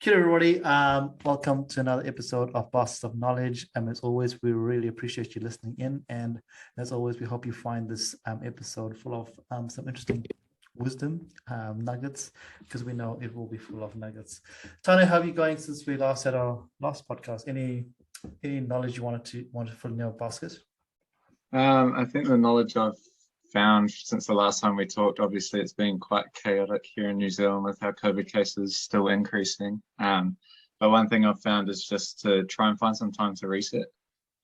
Kia ora, everybody. Welcome to another episode of Bosses of Knowledge. As always, we really appreciate you listening in. And as always, we hope you find this episode full of some interesting wisdom nuggets, because we know it will be full of nuggets. Tanya, how are you going since we last had our last podcast? Any knowledge you wanted to put in your basket? I think the knowledge I've found since the last time we talked, obviously it's been quite chaotic here in New Zealand with how COVID cases still increasing. But one thing I've found is just to try and find some time to reset.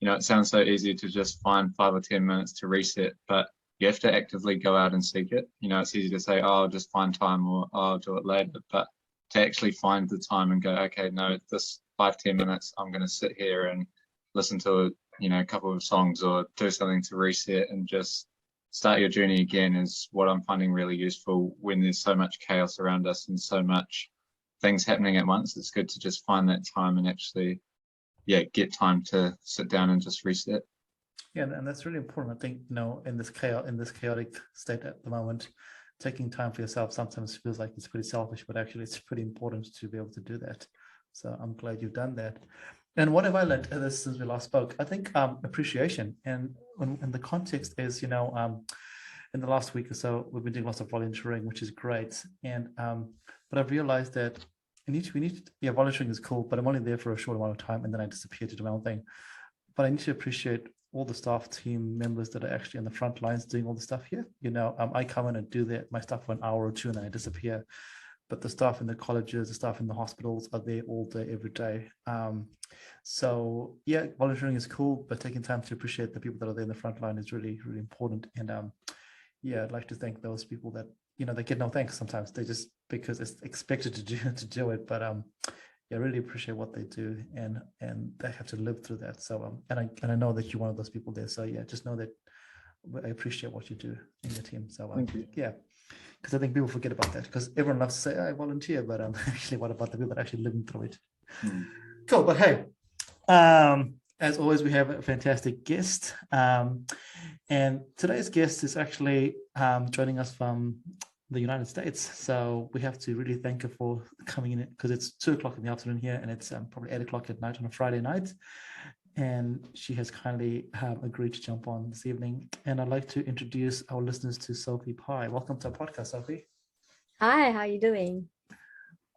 You know, it sounds so easy to just find 5 or 10 minutes to reset, but you have to actively go out and seek it. You know, it's easy to say, oh, I'll just find time, or oh, I'll do it later. But to actually find the time and go, okay, no, this 5-10 minutes, I'm going to sit here and listen to a couple of songs or do something to reset and just start your journey again is what I'm finding really useful when there's so much chaos around us and so much things happening at once. It's good to just find that time and actually, get time to sit down and just reset. Yeah, and that's really important. I think, in this chaotic state at the moment, taking time for yourself sometimes feels like it's pretty selfish, but actually it's pretty important to be able to do that. So I'm glad you've done that. And what have I learned since we last spoke? I think appreciation, and the context is, in the last week or so, we've been doing lots of volunteering, which is great. And but I've realized that volunteering is cool, but I'm only there for a short amount of time, and then I disappear to do my own thing. But I need to appreciate all the staff team members that are actually on the front lines doing all the stuff here. I come in and do my stuff for an hour or two, and then I disappear. But the staff in the colleges, the staff in the hospitals are there all day, every day. So volunteering is cool, but taking time to appreciate the people that are there in the front line is really, really important. And I'd like to thank those people that, they get no thanks sometimes. They just, because it's expected to do it. But I really appreciate what they do, and they have to live through that. So and I know that you're one of those people there. So just know that I appreciate what you do in your team. So Thank you. because I think people forget about that, because everyone loves to say, I volunteer, but actually, what about the people that are actually living through it? Cool. But hey, as always, we have a fantastic guest. And today's guest is actually joining us from the United States. So we have to really thank her for coming in, because it's 2:00 in the afternoon here, and it's probably 8:00 at night on a Friday night. And she has kindly agreed to jump on this evening. And I'd like to introduce our listeners to Sophie Pye. Welcome to our podcast, Sophie. Hi, how are you doing?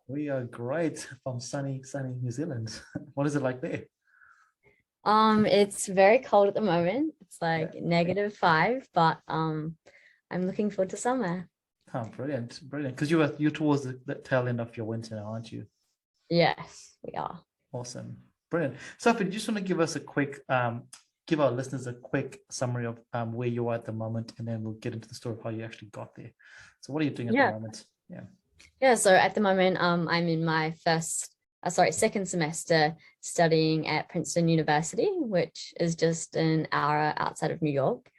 We are great from sunny New Zealand. What is it like there? It's very cold at the moment. It's like -5, but I'm looking forward to summer. Oh, brilliant. Because you're towards the tail end of your winter now, aren't you? Yes, we are. Awesome. Brilliant. Sophie, do you just want to give us give our listeners a quick summary of where you are at the moment, and then we'll get into the story of how you actually got there. So what are you doing at the moment? So at the moment, I'm in my second semester studying at Princeton University, which is just an hour outside of New York,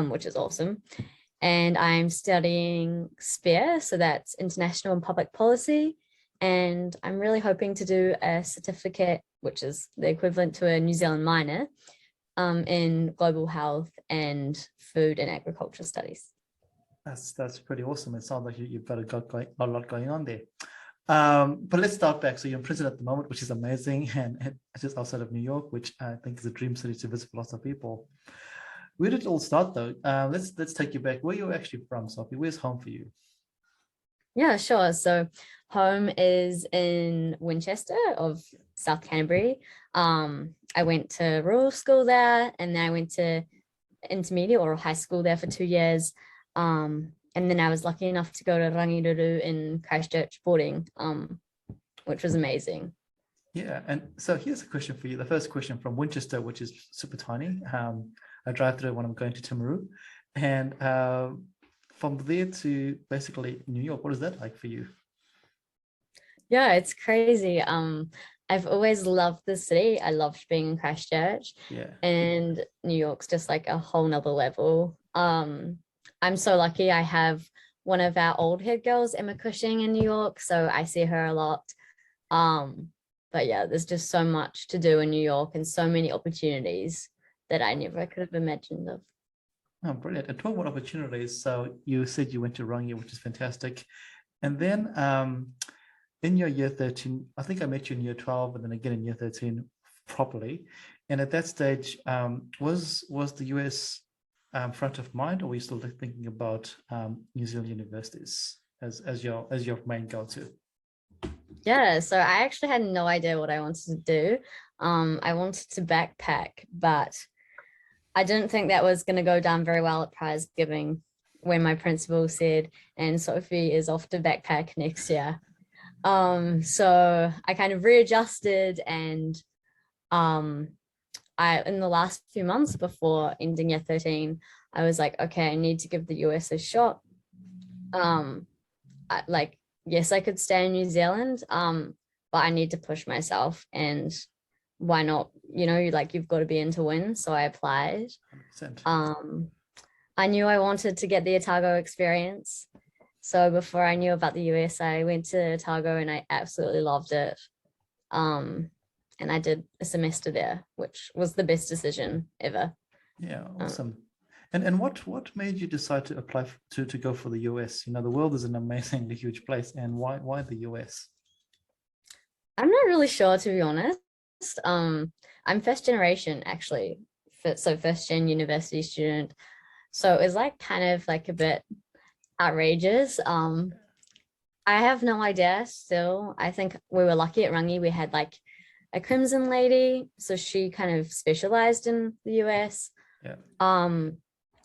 which is awesome. And I'm studying SPEAR, so that's International and Public Policy. And I'm really hoping to do a certificate, which is the equivalent to a New Zealand minor, in global health and food and agriculture studies. That's pretty awesome. It sounds like you've got a lot going on there. But let's start back. So you're in Princeton at the moment, which is amazing, and it's just outside of New York, which I think is a dream city to visit for lots of people. Where did it all start, though? Let's take you back. Where are you actually from, Sophie? Where's home for you? Yeah, sure. So home is in Winchester of South Canterbury. I went to rural school there, and then I went to intermediate or high school there for 2 years. And then I was lucky enough to go to Rangiruru in Christchurch boarding, which was amazing. Yeah, and so here's a question for you. The first question from Winchester, which is super tiny. I drive through when I'm going to Timaru, and from there to basically New York, what is that like for you? Yeah, it's crazy. I've always loved the city. I loved being in Christchurch. Yeah. And New York's just like a whole nother level. I'm so lucky I have one of our old head girls, Emma Cushing, in New York, so I see her a lot. But yeah, there's just so much to do in New York and so many opportunities that I never could have imagined of. Oh, brilliant. And talking about opportunities, so you said you went to Rangi, which is fantastic. And then in your year 13, I think I met you in year 12 and then again in year 13 properly. And at that stage, was the US front of mind, or were you still thinking about New Zealand universities as your main go-to? Yeah, so I actually had no idea what I wanted to do. I wanted to backpack, but I didn't think that was going to go down very well at prize giving when my principal said, and Sophie is off to backpack next year. So I kind of readjusted, and in the last few months before ending year 13, I was like, okay, I need to give the US a shot. Yes, I could stay in New Zealand, but I need to push myself, and why not? You've got to be in to win. So I applied. 100%. I knew I wanted to get the Otago experience. So before I knew about the US, I went to Otago and I absolutely loved it. And I did a semester there, which was the best decision ever. Yeah, awesome. And what made you decide to apply to go for the US? The world is an amazingly huge place, and why the US? I'm not really sure, to be honest. I'm first generation actually, so first gen university student. So it was like kind of like a bit outrageous. I have no idea still. I think we were lucky at Rangi. We had like a Crimson lady, so she kind of specialized in the US. Yeah.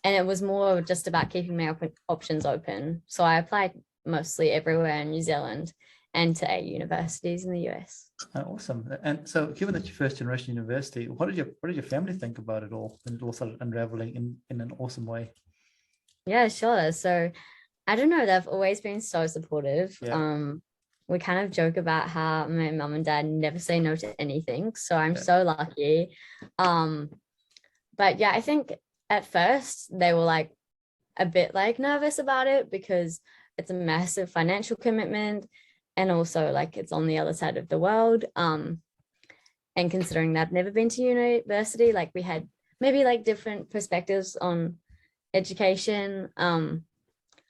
And it was more just about keeping my options open. So I applied mostly everywhere in New Zealand and to 8 universities in the US. Awesome. And so given that you're first generation university, what did your family think about it all, and it all started unraveling in an awesome way? Yeah, sure. So I don't know, they've always been so supportive. Yeah. We kind of joke about how my mum and dad never say no to anything. So I'm so lucky. But yeah, I think at first they were like a bit like nervous about it because it's a massive financial commitment, and also like it's on the other side of the world. And considering that I've never been to university, like we had maybe like different perspectives on education.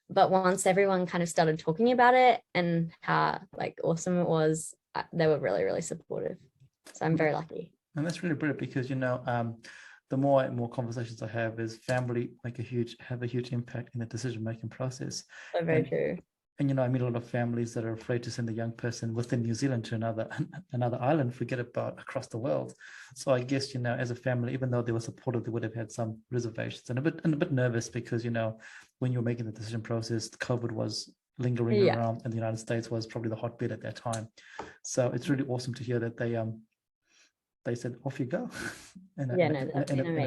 But once everyone kind of started talking about it and how like awesome it was, they were really, really supportive. So I'm very lucky. And that's really brilliant because, the more and more conversations I have is family have a huge impact in the decision-making process. So very true. And, I meet a lot of families that are afraid to send a young person within New Zealand to another island, forget about across the world. So I guess, as a family, even though they were supportive, they would have had some reservations and a bit nervous because, when you were making the decision process, COVID was lingering around, and the United States was probably the hotbed at that time. So it's really awesome to hear that they said, off you go, in a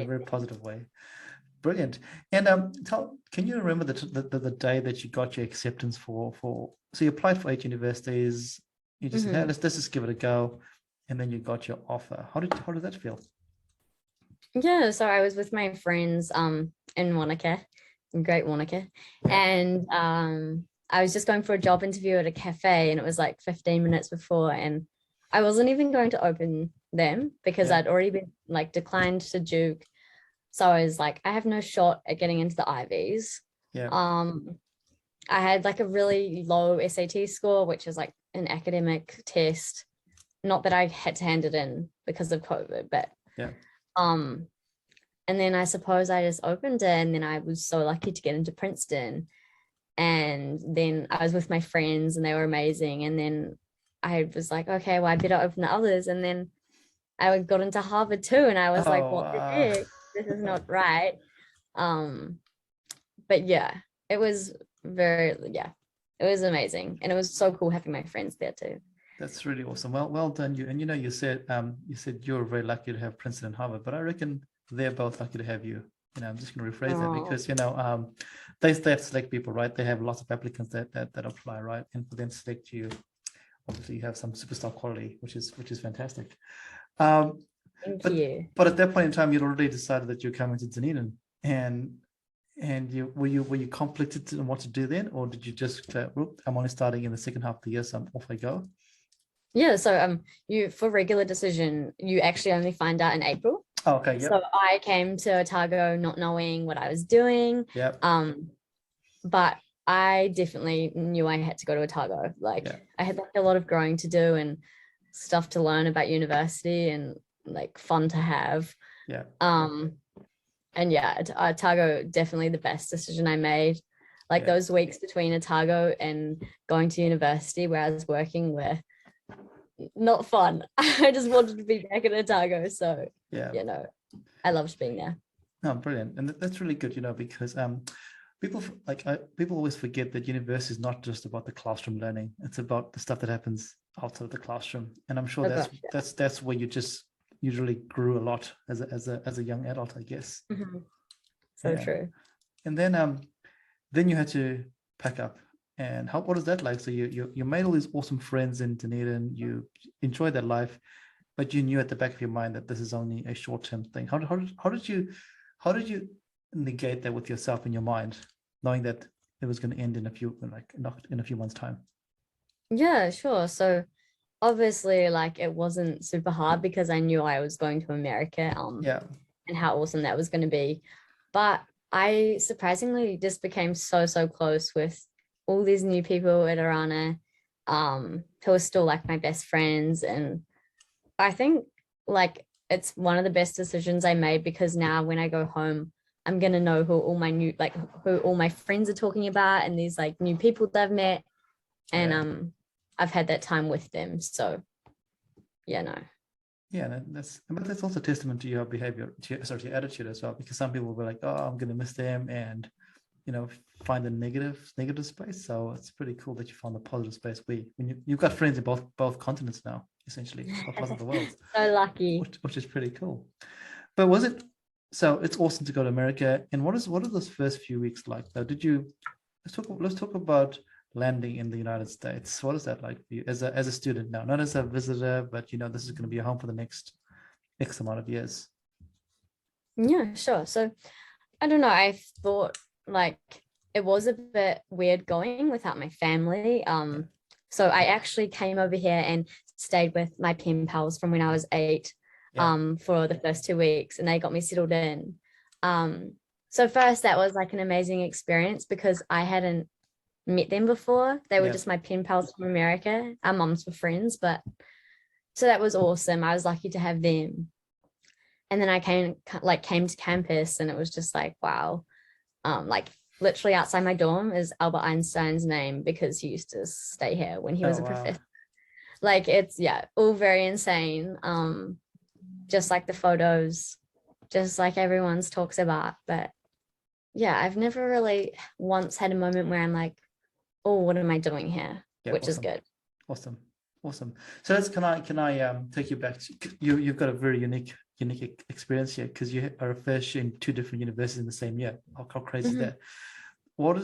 very positive way. Brilliant. And can you remember the day that you got your acceptance for so you applied for 8 universities, you just said, hey, let's just give it a go, and then you got your offer. How did that feel? Yeah, so I was with my friends in Wanaka, in Great Wanaka, and I was just going for a job interview at a cafe, and it was like 15 minutes before, and I wasn't even going to open them because I'd already been like declined to Duke. So I was like, I have no shot at getting into the Ivies. Yeah. I had like a really low SAT score, which is like an academic test. Not that I had to hand it in because of COVID, but and then I suppose I just opened it, and then I was so lucky to get into Princeton. And then I was with my friends and they were amazing. And then I was like, okay, well, I better open the others. And then I got into Harvard too. And I was like, what the heck? This is not right. But yeah, it was it was amazing. And it was so cool having my friends there too. That's really awesome. Well done you. And you said you're very lucky to have Princeton and Harvard, but I reckon they're both lucky to have you. I'm just going to rephrase that because they have to select people, right? They have lots of applicants that apply, right? And for them to select you, obviously you have some superstar quality, which is fantastic. Thank you. But at that point in time, you'd already decided that you're coming to Dunedin, and were you conflicted on what to do then, or did you just I'm only starting in the second half of the year, so off I go? Yeah, so you for regular decision, you actually only find out in April. Oh, okay. Yep. So I came to Otago not knowing what I was doing. Yep. But I definitely knew I had to go to Otago. Like Yeah. I had like a lot of growing to do and stuff to learn about university and like fun to have. Yeah. And yeah, Otago definitely the best decision I made. Like Yeah. those weeks between Otago and going to university where I was working were not fun. I just wanted to be back in Otago. So Yeah. you know, I loved being there. No, brilliant. And that's really good, because people always forget that university is not just about the classroom learning. It's about the stuff that happens outside of the classroom. And I'm sure Oh, that's gosh, yeah. that's where you just usually grew a lot as a young adult, I guess. Mhm. So Yeah. true. And then you had to pack up. And what is that like? So you made all these awesome friends in Dunedin. You enjoyed that life, but you knew at the back of your mind that this is only a short-term thing. How did you negate that with yourself in your mind, knowing that it was going to end in a few months' time? Yeah, sure. So obviously like it wasn't super hard because I knew I was going to America Yeah. and how awesome that was going to be. But I surprisingly just became so close with all these new people at Arana, who are still like my best friends. And I think like it's one of the best decisions I made because now when I go home, I'm gonna know who all my friends are talking about and these like new people that I've met. And Yeah. I've had that time with them. So yeah, no. Yeah, but that's also testament to your behavior, to your attitude as well, because some people were like, oh, I'm going to miss them, and find the negative space. So it's pretty cool that you found the positive space when you've got friends in both continents now, essentially, both parts of the world. So lucky. Which is pretty cool. But so it's awesome to go to America. And what are those first few weeks like though? Let's talk about landing in the United States. What is that like for you as a student now? Not as a visitor, but this is going to be a home for the next X amount of years. Yeah, sure. So I don't know. I thought like it was a bit weird going without my family. So I actually came over here and stayed with my pen pals from when I was 8 for the first 2 weeks, and they got me settled in. So first that was like an amazing experience because I hadn't met them before. They were just my pen pals from America. Our moms were friends, but so that was awesome. I was lucky to have them. And then I came to campus and it was just like, wow. Like literally outside my dorm is Albert Einstein's name because he used to stay here when he was a professor. Like it's all very insane. Just like the photos, just like everyone's talks about. But yeah, I've never really once had a moment where I'm like, oh, what am I doing here? Which is good. Awesome. So can I take you back to you've got a very unique experience here because you are a first year in 2 different universities in the same year. How crazy is that? What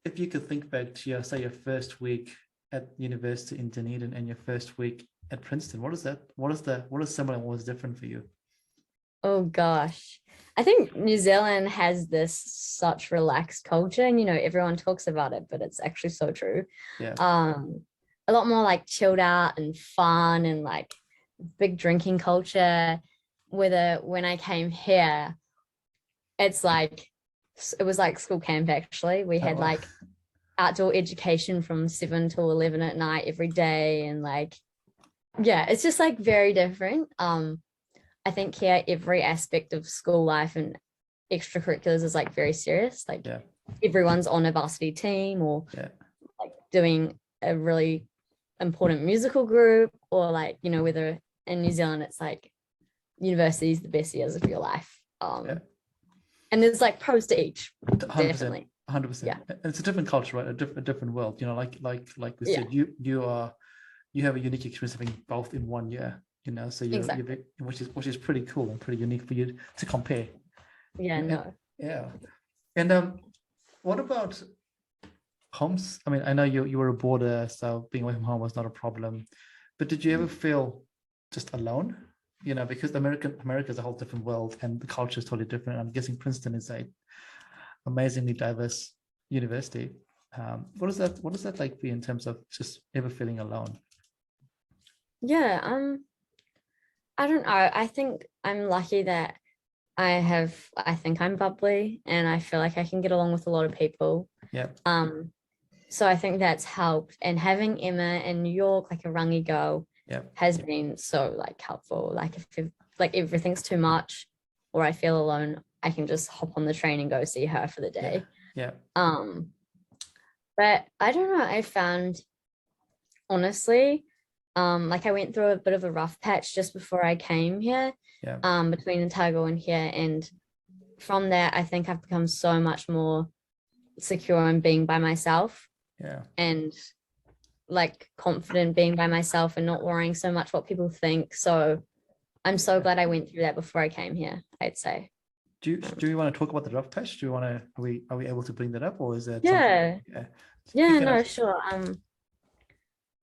if you could think back to your first week at university in Dunedin and your first week at Princeton? What is similar and what is different for you? Oh gosh. I think New Zealand has this such relaxed culture and everyone talks about it, but it's actually so true. Yeah. A lot more like chilled out and fun and like big drinking culture. When I came here, it was like school camp actually. We had like outdoor education from 7 till 11 at night every day, and like it's just like very different. I think here every aspect of school life and extracurriculars is like very serious. Like everyone's on a varsity team or like doing a really important musical group, or like whether in New Zealand it's like university is the best years of your life. And there's like pros to each. 100%, definitely 100%. Yeah. And it's a different culture, right? A different world. Like we said, you have a unique experience having both in 1 year. So exactly. which is pretty cool and pretty unique for you to compare. And what about homes? I mean, I know you were a boarder, so being away from home was not a problem. But did you ever feel just alone? Because America is a whole different world and the culture is totally different. I'm guessing Princeton is a amazingly diverse university. What is that like for you in terms of just ever feeling alone? I don't know. I think I'm lucky that I think I'm bubbly and I feel like I can get along with a lot of people. Yeah. So I think that's helped. And having Emma in New York, like a rangi girl, Yeah. has been so like helpful. Like if like everything's too much or I feel alone, I can just hop on the train and go see her for the day. Yeah. But I don't know, I found honestly, like I went through a bit of a rough patch just before I came here, Yeah. between Otago and here. And from there, I think I've become so much more secure in being by myself. Yeah. And like confident being by myself and not worrying so much what people think. So I'm so glad I went through that before I came here, I'd say. Do you want to talk about the rough patch? Do you want to, are we able to bring that up, or is that Yeah. yeah. Yeah, no, sure.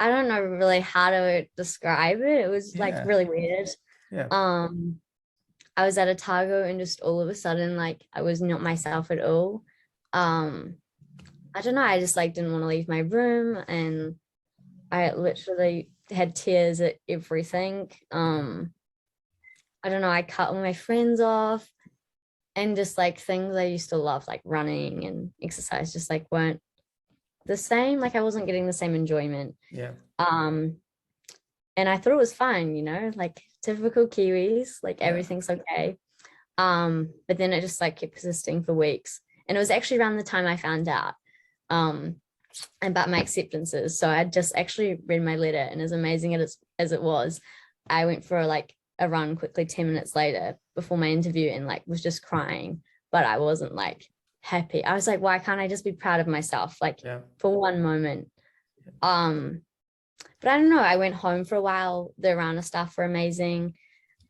I don't know really how to describe it. It was like really weird. Yeah. I was at Otago and just all of a sudden, like I was not myself at all. I don't know, I just like didn't want to leave my room and I literally had tears at everything. I don't know, I cut all my friends off and just like things I used to love, like running and exercise, just like weren't the same. Like I wasn't getting the same enjoyment. Yeah. And I thought it was fine, you know, like typical Kiwis, like everything's okay. But then it just like kept persisting for weeks. And it was actually around the time I found out about my acceptances. So I just actually read my letter, and as amazing as it was, I went for like a run quickly 10 minutes later before my interview and like was just crying, but I wasn't like happy. I was like, why can't I just be proud of myself like for one moment? But I don't know, I went home for a while. The Rana staff were amazing.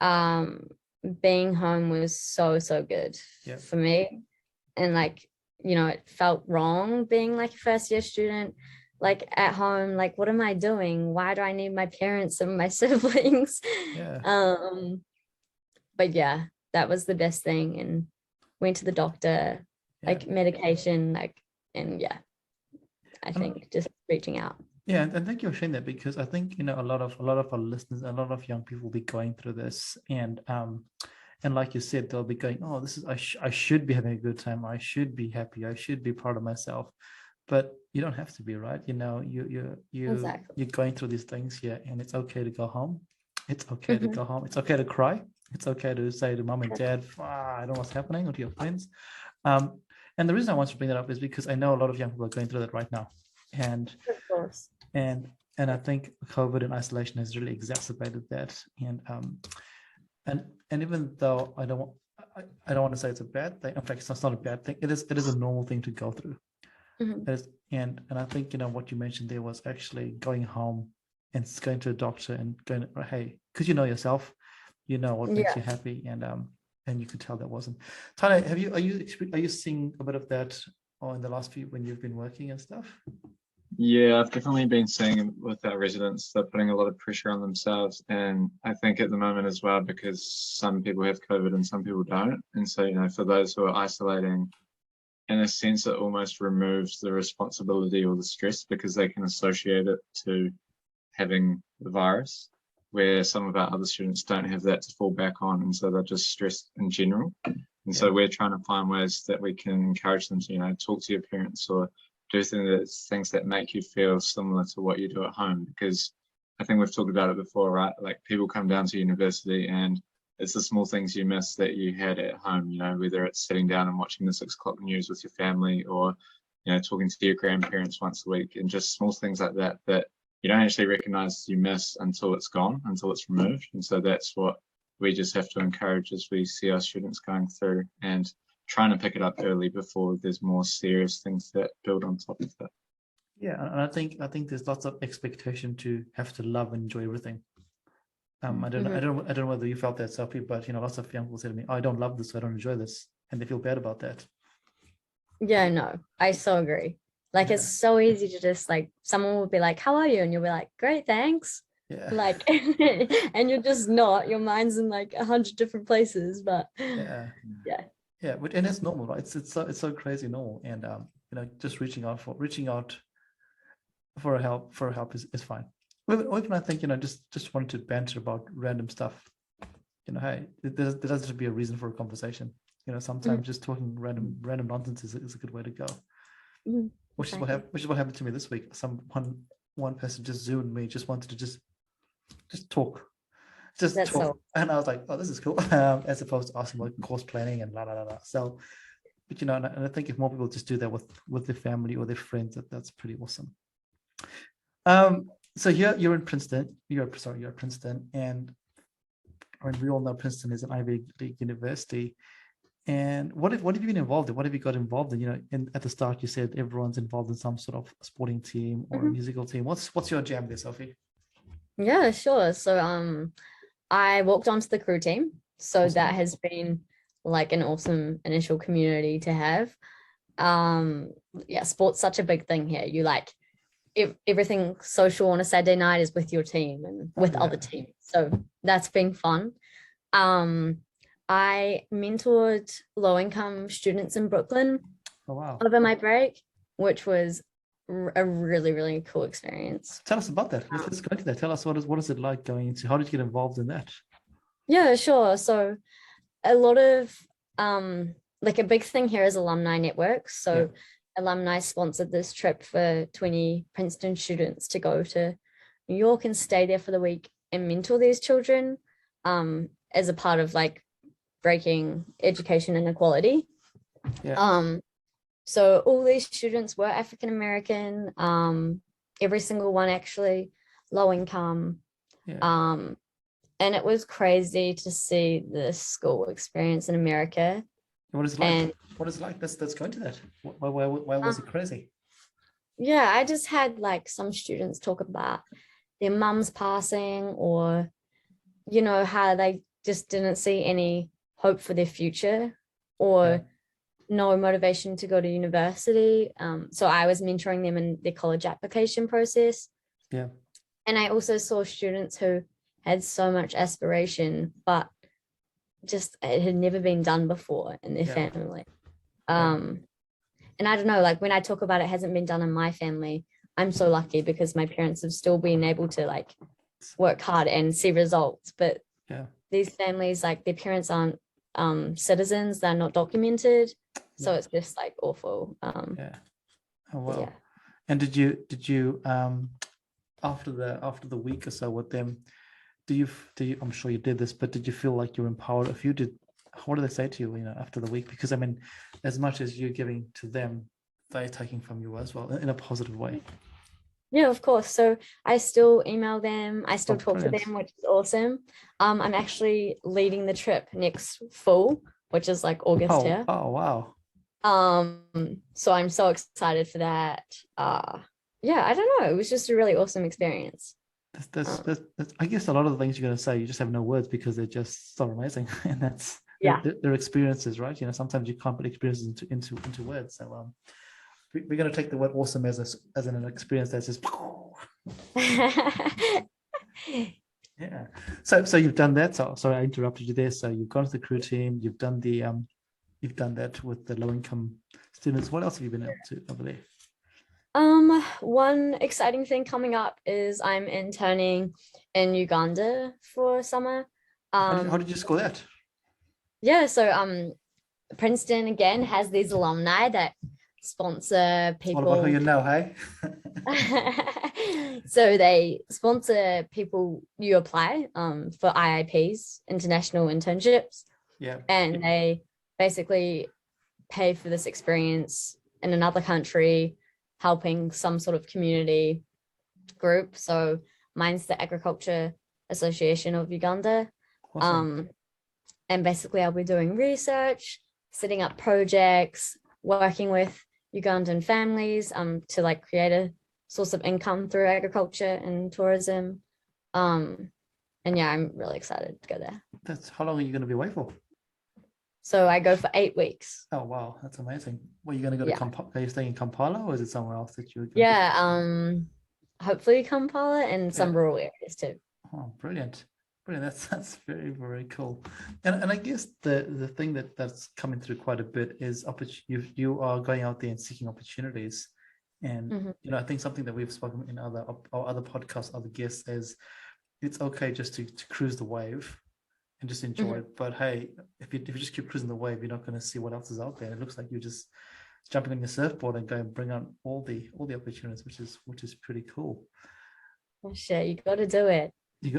Being home was so good for me. And like, you know, it felt wrong being like a first year student, like at home, like, what am I doing? Why do I need my parents and my siblings? But yeah, that was the best thing. And went to the doctor, like medication, like, and I think just reaching out. Yeah, and thank you for sharing that, because I think, you know, a lot of our listeners, a lot of young people will be going through this, and like you said, they'll be going, oh, this is I should be having a good time, I should be happy, I should be proud of myself, but you don't have to be, right? You know, you're going through these things here, and it's okay to go home. It's okay to go home. It's okay to cry. It's okay to say to mom and dad, I don't know what's happening, or to your friends. And the reason I want to bring that up is because I know a lot of young people are going through that right now. And of course. And I think COVID and isolation has really exacerbated that. And even though I don't want to say it's a bad thing. In fact, it's not a bad thing. It is a normal thing to go through. And I think, you know, what you mentioned there was actually going home and going to a doctor and going, hey, because you know yourself, you know what makes you happy, and you could tell that wasn't. Tana, are you seeing a bit of that in the last few when you've been working and stuff? Yeah, I've definitely been seeing with our residents, they're putting a lot of pressure on themselves. And I think at the moment as well, because some people have COVID and some people don't. And so, you know, for those who are isolating, in a sense, it almost removes the responsibility or the stress, because they can associate it to having the virus, where some of our other students don't have that to fall back on. And so they're just stressed in general. And so we're trying to find ways that we can encourage them to, you know, talk to your parents or do things that make you feel similar to what you do at home. Because I think we've talked about it before, right? Like people come down to university and it's the small things you miss that you had at home, you know, whether it's sitting down and watching the 6 o'clock news with your family, or, you know, talking to your grandparents once a week, and just small things like that that you don't actually recognize you miss until it's gone, until it's removed. And so that's what we just have to encourage as we see our students going through, and trying to pick it up early before there's more serious things that build on top of that. Yeah, and I think there's lots of expectation to have to love and enjoy everything. I don't know whether you felt that, Sophie, but you know, lots of young people say to me, I don't love this, so I don't enjoy this, and they feel bad about that. Yeah, no, I so agree. Like it's so easy to just like, someone will be like, how are you? And you'll be like, great, thanks. Like, and you're just not, your mind's in like 100 different places, but but and it's normal, right? It's so crazy normal. And you know, just reaching out for help is fine. Even I think, you know, just wanted to banter about random stuff. hey, there doesn't have to be a reason for a conversation. Sometimes just talking random nonsense is a good way to go. Mhm. Which is what happened to me this week. One person just zoomed me, just wanted to just talk, That's talk, so and I was like, oh, this is cool. As opposed to asking about course planning and la la la la. So, but and I think if more people just do that with their family or their friends, that's pretty awesome. So you're in Princeton. You're at Princeton, and we all know Princeton is an Ivy League university. And what have you been involved in? What have you got involved in? At the start you said everyone's involved in some sort of sporting team or a musical team. What's your jam there, Sophie? Yeah, sure. So I walked onto the crew team. So Awesome. that has been like an awesome initial community to have. Yeah, sport's such a big thing here. You like everything social on a Saturday night is with your team and with other teams. So that's been fun. I mentored low-income students in Brooklyn over my break, which was a really, really cool experience. Tell us about that. Let's go into that. Tell us what is it like going into? How did you get involved in that? Yeah, sure. So a lot of like a big thing here is alumni networks. So alumni sponsored this trip for 20 Princeton students to go to New York and stay there for the week and mentor these children as a part of like breaking education inequality. So all these students were African American, every single one actually low income. And it was crazy to see the school experience in America. What is it like? What is it like? Let's go into that. Why was it crazy? Yeah, I just had like some students talk about their mums passing or, how they just didn't see any hope for their future or no motivation to go to university. So I was mentoring them in their college application process. Yeah. And I also saw students who had so much aspiration, but just it had never been done before in their family. And I don't know, like when I talk about it hasn't been done in my family, I'm so lucky because my parents have still been able to like work hard and see results. But these families, like their parents aren't citizens, they're not documented. So it's just like awful. Oh wow. And did you after the week or so with them, do you I'm sure you did this, but did you feel like you're empowered? If you did, what did they say to you, after the week? Because I mean, as much as you're giving to them, they're taking from you as well in a positive way. Yeah, of course. So I still email them. I still talk to them, which is awesome. I'm actually leading the trip next fall, which is like August here. Oh wow. So I'm so excited for that. Yeah, I don't know. It was just a really awesome experience. That's I guess a lot of the things you're going to say, you just have no words because they're just so amazing, and that's their experiences, right? Sometimes you can't put experiences into words. So we're going to take the word awesome as an experience that's just yeah. So you've done that. So sorry I interrupted you there. So you've gone to the crew team. You've done that with the low income students. What else have you been able to over there? One exciting thing coming up is I'm interning in Uganda for summer. How did you score that? Yeah, so Princeton again has these alumni that sponsor people. All about who you know, hey? So they sponsor people, you apply for IIPs, international internships. Yeah. And they basically pay for this experience in another country, helping some sort of community group. So mine's the Agriculture Association of Uganda. Awesome. And basically I'll be doing research, setting up projects, working with Ugandan families to like create a source of income through agriculture and tourism. And yeah, I'm really excited to go there. That's how long are you going to be away for? So I go for 8 weeks. Oh wow, that's amazing. Well, you're going to go to Kampala? Are you staying in Kampala or is it somewhere else that you're going to? Hopefully Kampala and some rural areas too. Oh, brilliant. That's very, very cool. And I guess the thing that's coming through quite a bit is you are going out there and seeking opportunities. And I think something that we've spoken in other podcasts, other guests, is it's okay just to cruise the wave and just enjoy it. But hey, if you just keep cruising the wave, you're not going to see what else is out there. It looks like you're just jumping on your surfboard and go and bring on all the opportunities, which is pretty cool. Oh, shit, you got to do it. You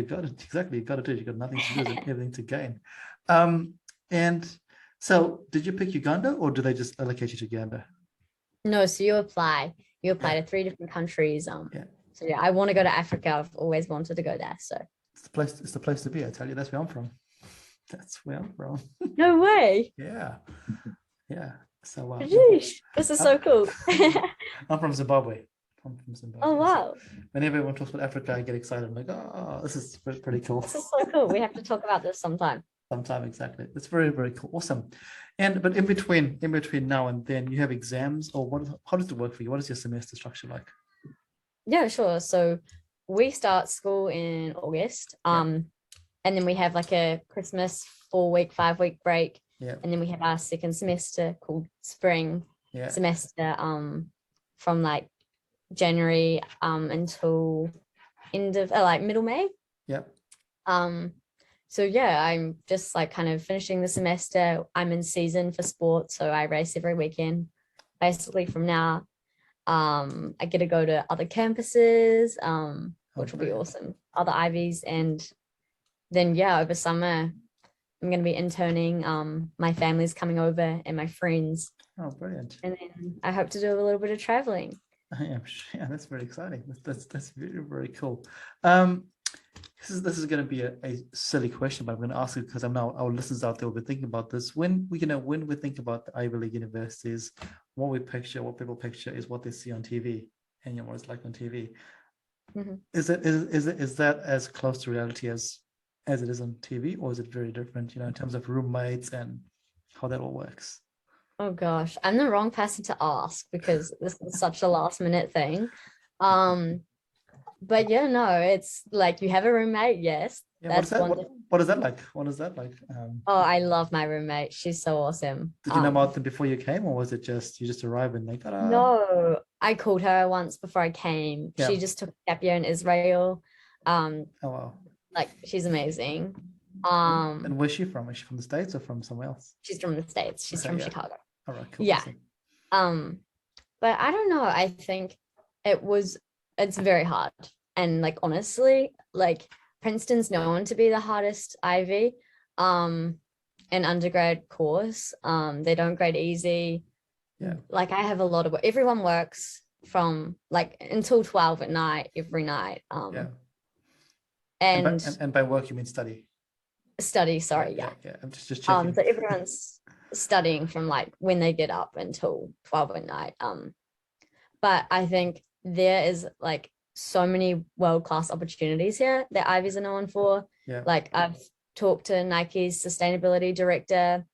got it, exactly. You got to do it. You got nothing to lose and everything to gain. And so, did you pick Uganda, or do they just allocate you to Uganda? No, so you apply to 3 different countries. Yeah. So yeah, I want to go to Africa. I've always wanted to go there. So It's the place to be. I tell you, that's where I'm from. That's where I'm from. no way. Yeah. So Jeez, this is so cool. I'm from Zimbabwe. Oh wow. Whenever everyone talks about Africa, I get excited. I'm like, oh, this is pretty cool. This is so cool. We have to talk about this sometime. Exactly. It's very, very cool. Awesome. But in between now and then, you have exams, or how does it work for you? What is your semester structure like? Yeah, sure. So we start school in August. And then we have like a Christmas 4-week, 5-week break. Yeah. And then we have our second semester called spring semester from like January until end of like middle May. Yeah. So yeah, I'm just like kind of finishing the semester. I'm in season for sports, so I race every weekend. Basically from now, I get to go to other campuses, which will be awesome, other Ivies, and then yeah, over summer I'm going to be interning. My family's coming over and my friends. Oh, brilliant! And then I hope to do a little bit of traveling. Yeah, that's very exciting. That's very, very cool. This is going to be a silly question, but I'm going to ask it because I know our listeners out there will be thinking about this. When we think about the Ivy League universities, what people picture is what they see on TV, and what it's like on TV. Mm-hmm. Is that as close to reality as it is on TV, or is it very different? In terms of roommates and how that all works. Oh gosh, I'm the wrong person to ask because this is such a last minute thing. But yeah, no, it's like you have a roommate. Yes. Yeah, what is that like? Oh, I love my roommate. She's so awesome. Did you know about them before you came, or was it just you just arrived and like? No, I called her once before I came. Yeah. She just took a gap year in Israel. Oh wow. Like she's amazing. And where's she from? Is she from the States or from somewhere else? She's from the States. She's from Chicago. All right, cool. Yeah. Awesome. But I don't know. I think it's very hard. And like honestly, like Princeton's known to be the hardest Ivy an undergrad course. They don't grade easy. Yeah. Like I have a lot of work. Everyone works from like until 12 at night every night. And by work you mean study? Study, sorry, yeah. I'm just checking. So everyone's studying from like when they get up until 12 at night. But I think there is like so many world-class opportunities here that Ivies are known for. Yeah. Like I've talked to Nike's sustainability director.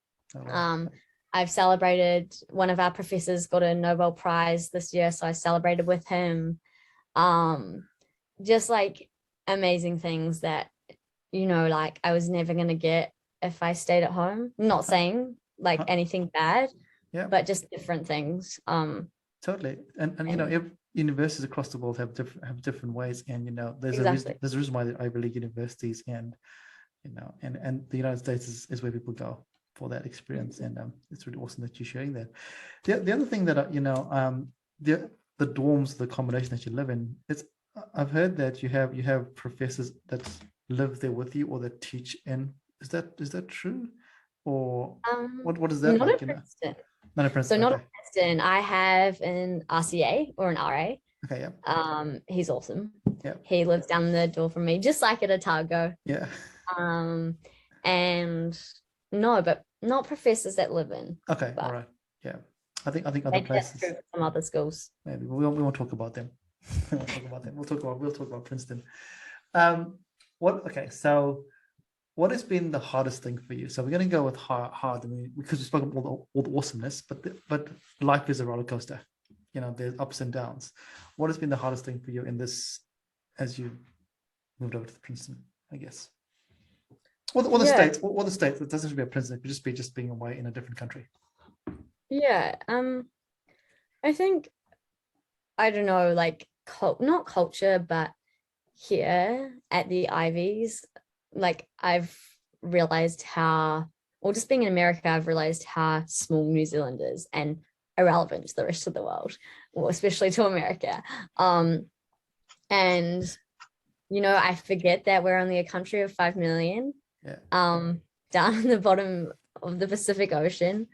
I've celebrated, one of our professors got a Nobel Prize this year, so I celebrated with him. Just like amazing things that, like I was never going to get if I stayed at home. Not saying like anything bad, but just different things. Totally. And universities across the world have different ways, and there's a reason why the Ivy League universities and the United States is where people go for that experience, and it's really awesome that you're sharing that. The other thing that the dorms, the accommodation that you live in, I've heard that you have professors that live there with you or that teach in. Is that true, or what is that not like? At Princeton. Not at Princeton. So not at Princeton. I have an RCA or an RA. Okay, yeah. He's awesome. Yeah. He lives down the door from me, just like at Otago. Yeah. And no, but not professors that live in. Okay, all right. Yeah. I think other places. Some other schools. Maybe we won't talk about them. We won't talk about them. We'll talk about Princeton. So what has been the hardest thing for you? So we're going to go with hard. I mean, because we spoke about all the awesomeness, but life is a roller coaster. There's ups and downs. What has been the hardest thing for you in this as you moved over to Princeton, I guess? Or the States. Or the States. It doesn't have to be a Princeton. It could just be being away in a different country. Yeah. I think, I don't know, like not culture, but here at the Ivies, like I've realized how, or just being in America, I've realized how small New Zealand is and irrelevant to the rest of the world, or especially to America. And I forget that we're only a country of 5 million, Yeah. down in the bottom of the Pacific Ocean.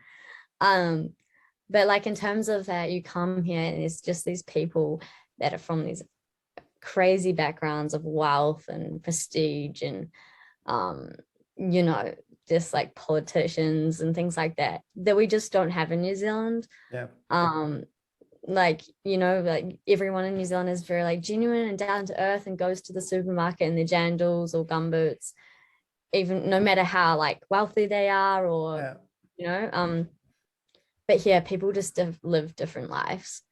But like in terms of that, you come here and it's just these people that are from these crazy backgrounds of wealth and prestige and just like politicians and things like that we just don't have in New Zealand. Yeah. Like everyone in New Zealand is very like genuine and down to earth and goes to the supermarket in their jandals or gumboots, even no matter how like wealthy they are or but here people just live different lives.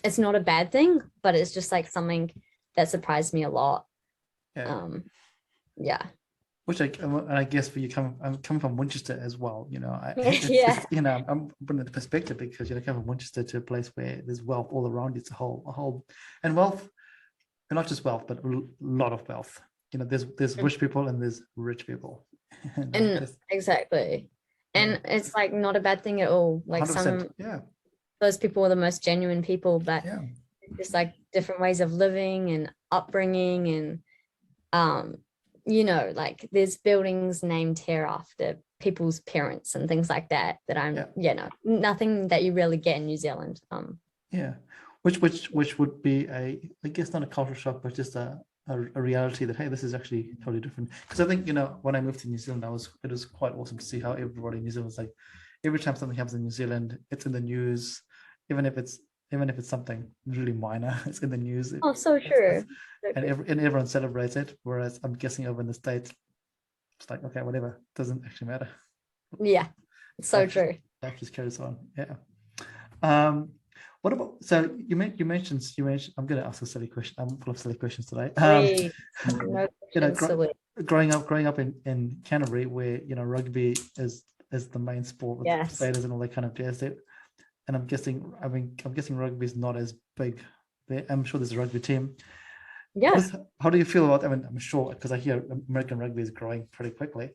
It's not a bad thing, but it's just like something that surprised me a lot. Which I guess for you I'm coming from Winchester as well, I'm putting it in perspective because come from Winchester to a place where there's wealth all around. It's a whole and wealth, and not just wealth, but a lot of wealth. There's rich people and there's rich people. and exactly. And it's like not a bad thing at all. Like 100%, those people are the most genuine people, but it's like different ways of living and upbringing and like there's buildings named here after people's parents and things like that nothing that you really get in New Zealand. Which would be I guess not a culture shock, but just a reality that, hey, this is actually totally different. Because I think when I moved to New Zealand, it was quite awesome to see how everybody in New Zealand was like, every time something happens in New Zealand, it's in the news, even if it's something really minor, it's in the news. So true. And everyone celebrates it, whereas I'm guessing over in the States, it's like, okay, whatever, doesn't actually matter. True. Life just carries on. What about, so you mentioned I'm going to ask a silly question. I'm full of silly questions today. Growing up in Canterbury, where rugby is the main sport with the Crusaders and all that kind of jazz there. And I'm guessing rugby is not as big there. I'm sure there's a rugby team. How do you feel about? I'm sure, because I hear American rugby is growing pretty quickly.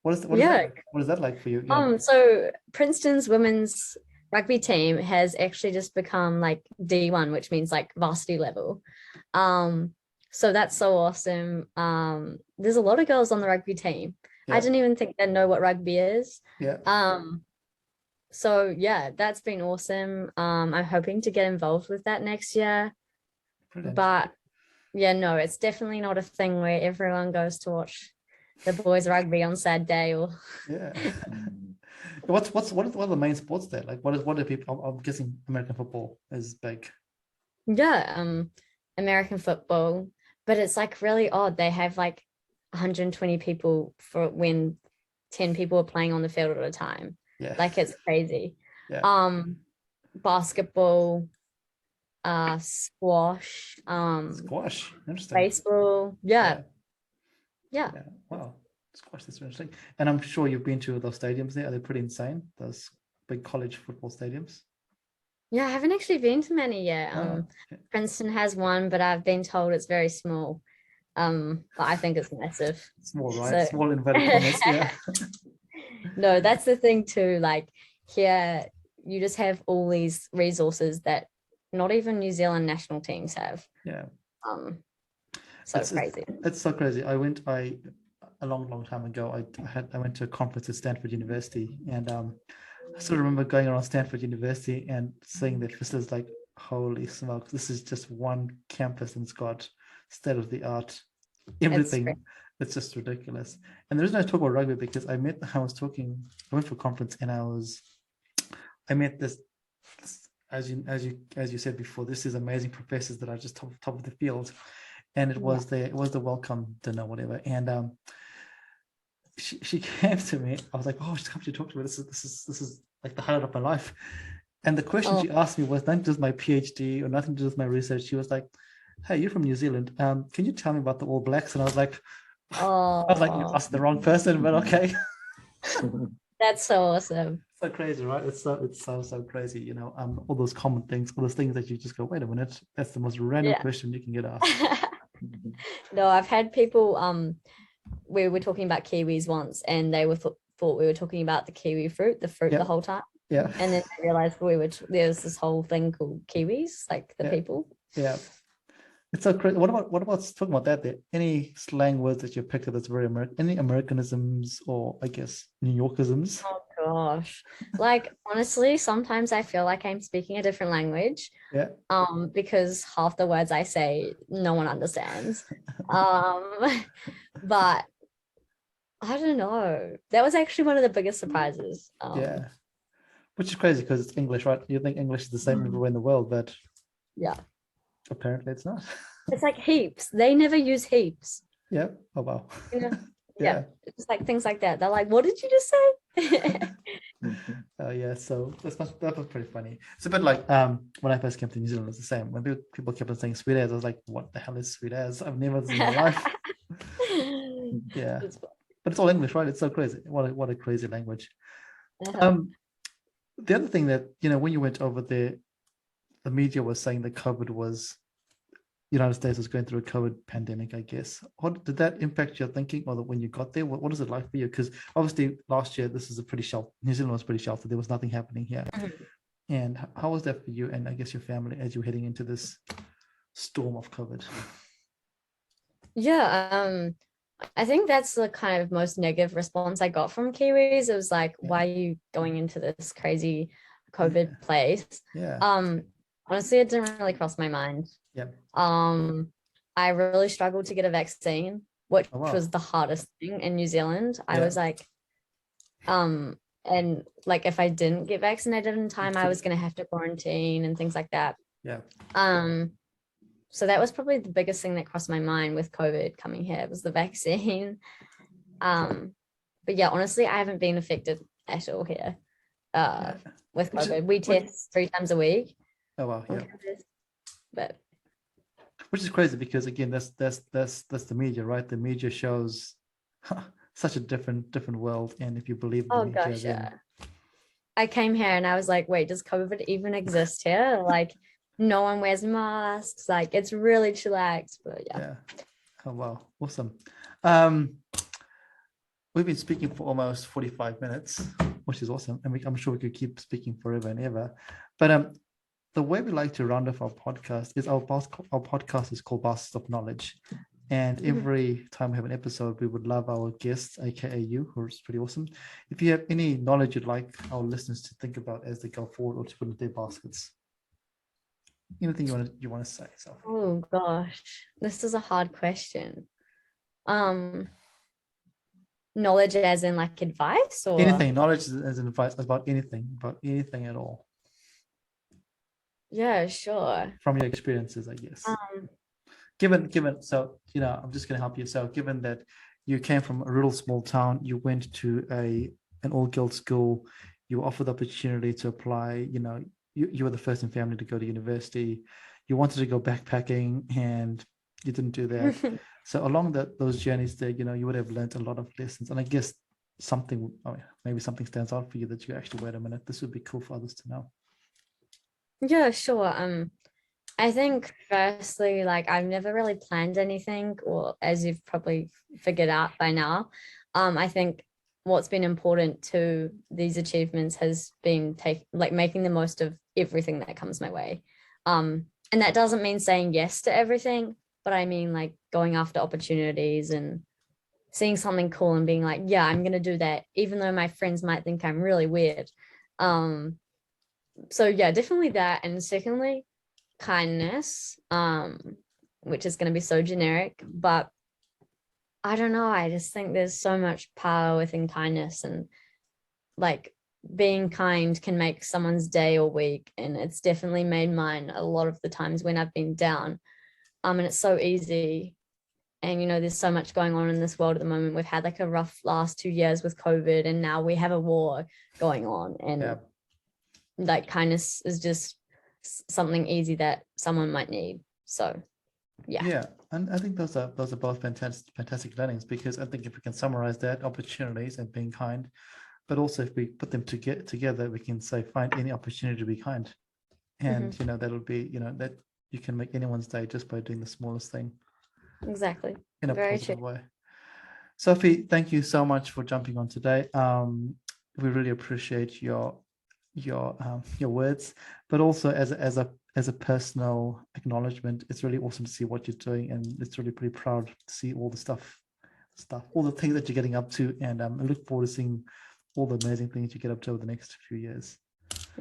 What is that like for you? So Princeton's women's rugby team has actually just become like D1, which means like varsity level. So that's so awesome. There's a lot of girls on the rugby team. I didn't even think they know what rugby is. So that's been awesome. I'm hoping to get involved with that next year. Brilliant. But it's definitely not a thing where everyone goes to watch the boys rugby on Saturday or What are the main sports there? Like what are people? I'm guessing American football is big. American football, but it's like really odd. They have like 120 people for when 10 people are playing on the field at a time. Like it's crazy. Basketball, squash, interesting. baseball. Wow, squash, that's interesting. And I'm sure you've been to those stadiums there. Are they pretty insane, those big college football stadiums? I haven't actually been to many yet. Princeton has one, but I've been told it's very small. But I think it's massive. Small, right? So... Small inverted commas. No, that's the thing too. Like here, you just have all these resources that not even New Zealand national teams have. It's crazy. It's so crazy. A long time ago, I went to a conference at Stanford University, and I still remember going around Stanford University and seeing their facilities. Like, holy smokes, this is just one campus and it's got state of the art everything. It's just ridiculous. And the reason I talk about rugby because I went for a conference and I met this, as you said before, this is amazing professors that are just top of the field. And it was the welcome dinner, whatever. And she came to me. I was like, oh, she's come to talk to me. This is like the highlight of my life. And the question she asked me was nothing to do with my PhD or nothing to do with my research. She was like, hey, you're from New Zealand. Can you tell me about the All Blacks? And I was like, you asked the wrong person, but okay. That's so awesome. So crazy, right? It's so crazy, all those common things, all those things that you just go, wait a minute, that's the most random question you can get asked. No, I've had people we were talking about kiwis once, and they were thought we were talking about the kiwi fruit, the fruit Yep. the whole time. Yeah. And then I realized there's this whole thing called kiwis, like the Yeah. people. Yeah. It's so crazy. What about talking about that there? Any slang words that you picked up that's very American? Any Americanisms or I guess New Yorkisms? Oh gosh. Like honestly, sometimes I feel like I'm speaking a different language. Yeah. Because half the words I say no one understands. But I don't know. That was actually one of the biggest surprises. Yeah. Which is crazy because it's English, right? You think English is the same everywhere in the world, but yeah. apparently it's not. It's like heaps. They never use heaps. Yeah. Oh wow. You know? Yeah. Yeah. It's like things like that. They're like, what did you just say? Yeah, so that was pretty funny. It's a bit like when I first came to New Zealand, it was the same. When people kept on saying sweet as, I was like, what the hell is sweet as? I've never seen in my life. Yeah. But it's all English, right? It's so crazy. What a crazy language. The other thing that, when you went over there, the media was saying that COVID was United States was going through a COVID pandemic, I guess. How did that impact your thinking, or when you got there? What is it like for you? Because obviously last year, New Zealand was pretty sheltered. There was nothing happening here. And how was that for you and I guess your family as you're heading into this storm of COVID? Yeah, I think that's the kind of most negative response I got from Kiwis. It was like, why are you going into this crazy COVID place? Yeah. Honestly, it didn't really cross my mind. Yeah. I really struggled to get a vaccine, which Oh, wow. was the hardest thing in New Zealand. I Yeah. was like, and like if I didn't get vaccinated in time, I was going to have to quarantine and things like that. Yeah. So that was probably the biggest thing that crossed my mind with COVID coming here was the vaccine. But yeah, honestly, I haven't been affected at all here with COVID. We test 3 times a week. Oh wow, yeah. But which is crazy because again, that's the media, right? The media shows such a different world, and if you believe the media, gosh, yeah. I came here and I was like, wait, does COVID even exist here? Like, no one wears masks. Like, it's really chillaxed. But yeah. Oh wow, awesome. We've been speaking for almost 45 minutes, which is awesome, and I'm sure we could keep speaking forever and ever. But the way we like to round off our podcast is our podcast is called Bastards of Knowledge. And every time we have an episode, we would love our guests, aka you, who's pretty awesome. If you have any knowledge you'd like our listeners to think about as they go forward or to put in their baskets, anything you want to say, Sophie? Oh gosh, this is a hard question. Knowledge as in like advice or anything, knowledge as in advice about anything at all. Yeah, sure. From your experiences, I guess. Given, so, I'm just going to help you. So given that you came from a real small town, you went to an all-girls school, you were offered the opportunity to apply, you were the first in family to go to university, you wanted to go backpacking and you didn't do that. So along those journeys there, you would have learned a lot of lessons. And I guess maybe something stands out for you that you actually, wait a minute, this would be cool for others to know. Yeah, sure. I think firstly, like I've never really planned anything, or as you've probably figured out by now, I think what's been important to these achievements has been making the most of everything that comes my way. And that doesn't mean saying yes to everything, but I mean like going after opportunities and seeing something cool and being like, yeah, I'm gonna do that, even though my friends might think I'm really weird. So yeah, definitely that. And secondly, kindness, which is going to be so generic, but I don't know. I just think there's so much power within kindness, and like being kind can make someone's day or week. And it's definitely made mine a lot of the times when I've been down. And it's so easy. And, there's so much going on in this world at the moment. We've had like a rough last 2 years with COVID, and now we have a war going on. And like kindness is just something easy that someone might need. So yeah, and I think those are both fantastic learnings, because I think if we can summarize that, opportunities and being kind, but also if we put them together, we can say find any opportunity to be kind, and that'll be that you can make anyone's day just by doing the smallest thing, exactly, in a very positive true way. Sophie, thank you so much for jumping on today. We really appreciate your words, but also as a personal acknowledgement. It's really awesome to see what you're doing, and it's really pretty proud to see all the stuff, all the things that you're getting up to, and I look forward to seeing all the amazing things you get up to over the next few years.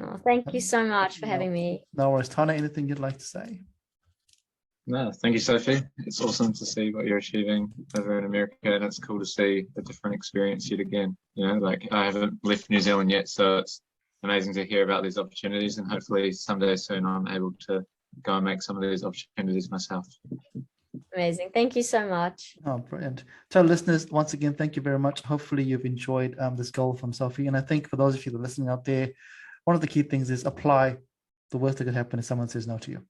Oh, thank you so much for having me. No worries. Tana, anything you'd like to say? No, thank you, Sophie. It's awesome to see what you're achieving over in America, and it's cool to see a different experience yet again. You know, like I haven't left New Zealand yet, so it's amazing to hear about these opportunities, and hopefully someday soon I'm able to go and make some of these opportunities myself. Amazing. Thank you so much. Oh, brilliant. To our listeners, once again, thank you very much. Hopefully you've enjoyed this goal from Sophie. And I think for those of you that are listening out there, one of the key things is apply. The worst that could happen is someone says no to you.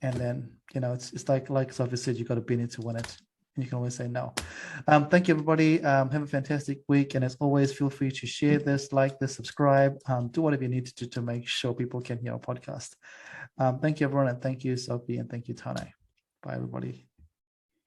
And then, it's like Sophie said, you got to be in it to win it. And you can always say no. Thank you, everybody. Have a fantastic week. And as always, feel free to share this, like this, subscribe, do whatever you need to do to make sure people can hear our podcast. Thank you, everyone. And thank you, Sophie. And thank you, Tane. Bye, everybody.